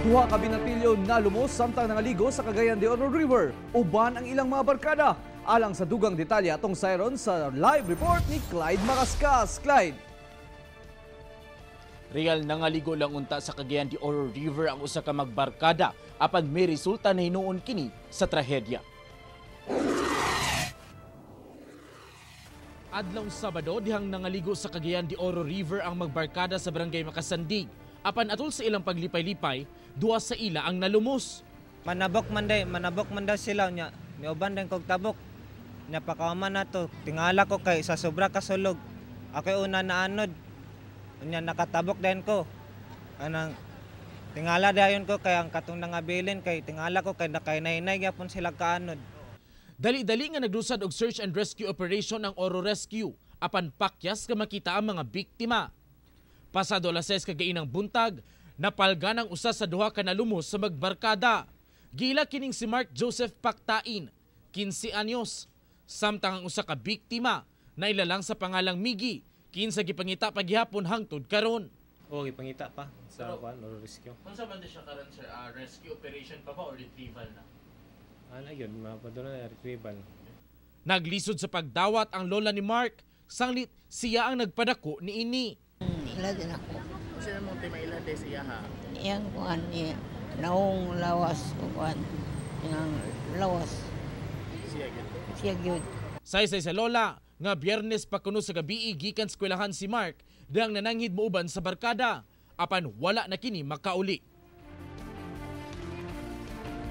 Duha ka binatilyo na lumos samtang nangaligo sa Cagayan de Oro River. Uban ang ilang mga barkada. Alang sa dugang detalye atong sayron sa live report ni Clyde Macascas. Clyde. Real nangaligo lang unta sa Cagayan de Oro River ang usa ka magbarkada apan may resulta na hinuon kini sa trahedya. Adlong Sabado dihang nangaligo sa Cagayan de Oro River ang magbarkada sa barangay Makasandig. Apan atol sa ilang paglipay-lipay, duwa sa ila ang nalumos. Manabok man daw sila nya. Miuban din kog tabok. Nya pakaman na to. Tingala ko kay sa sobra kasulog. Ako una na anod. Nya nakatabok din ko. Anang tingala dayon ko kay ang katong nangabilin kay tingala ko kay nakainay-inay gyapon sila kaanod. Dali-dali nga naglusad og search and rescue operation ang Oro Rescue. Apan pakyas nga makita ang mga biktima. Pasado alas 6 kagainang buntag, napalgan ang usa sa duha ka nalumos sa magbarkada. Gila kining si Mark Joseph Pactain, 15 anyos. Samtang ang usa ka biktima na ilalang sa pangalang Miggy, kinsa gipangita paghihapon hangtod karon. Gipangita pa sa Oro Rescue. Unsa man siya karon sir, rescue operation pa ba or retrieval na? Ano yun, mapadula na retrieval. Naglisod sa pagdawat ang lola ni Mark, sanglit siya ang nagpadako ni ini. Ila din ako. Kasi mong timaila de siya ha? Yang kuhan niya, naong lawas kuhan. Yang lawas. Siya gyud. Say sa lola, nga Biyernes pa kuno sa gabi gikan sa eskwelahan si Mark, dihang nananghid muuban sa barkada, apan wala na kini makauli.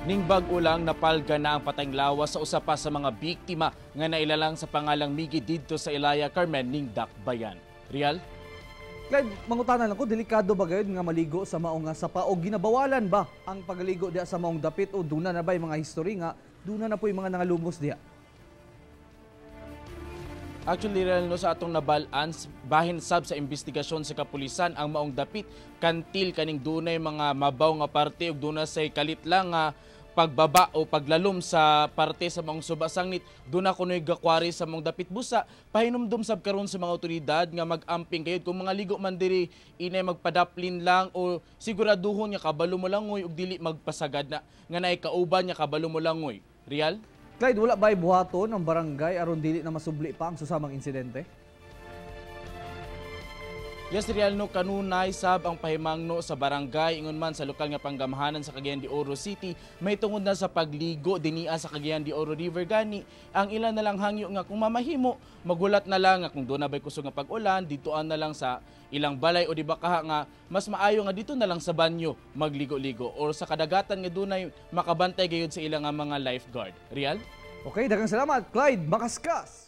Ning bag-o lang napalga na ang patayng lawas sa usa pa sa mga biktima nga nailalang sa pangalang Miggy didto sa Ilaya Carmen ning Dakbayan. Real? Clyde, mangutanan lang ko, delikado ba gayud nga maligo sa maong nga sapa o ginabawalan ba ang pagligo diha sa maong dapit o duna na ba yung mga history nga duna na po yung mga nangalumos diha? Actually, real no, sa atong nabalaan, bahin sab sa investigasyon sa kapulisan ang maong dapit kantil kaning dunay mga mabaw nga parte ug duna say kalit lang nga pagbaba o paglalom sa parte sa maong subasangit, duna kunoy gakwari sa maong dapit busa. Pahinumdum sab karon sa mga otoridad nga mag-amping kayod kung mga ligo man diri inay magpadaplin lang o siguraduhon nga kabalo mo langoy ug dili magpasagad na nga naay kauban nga kabalo mo langoy. Real? Clyde, wala ba'y buhaton ng barangay aron dili na masubli pa ang susamang insidente? Yes, real no, kanunay sab ang pahimangno sa barangay ingon man sa lokal nga panggamhanan sa Cagayan de Oro City may tungod na sa pagligo dinia sa Cagayan de Oro River gani. Ang ilan na lang hangyo nga kung mamahimo magulat na lang nga kung doon na ba'y kusog nga pag-ulan ditoan na lang sa ilang balay o di ba kaha nga mas maayo nga dito na lang sa banyo magligo-ligo or sa kadagatan nga dunay makabantay gayud sa ilang nga mga lifeguard. Real? Okay, daghang salamat Clyde Macascas.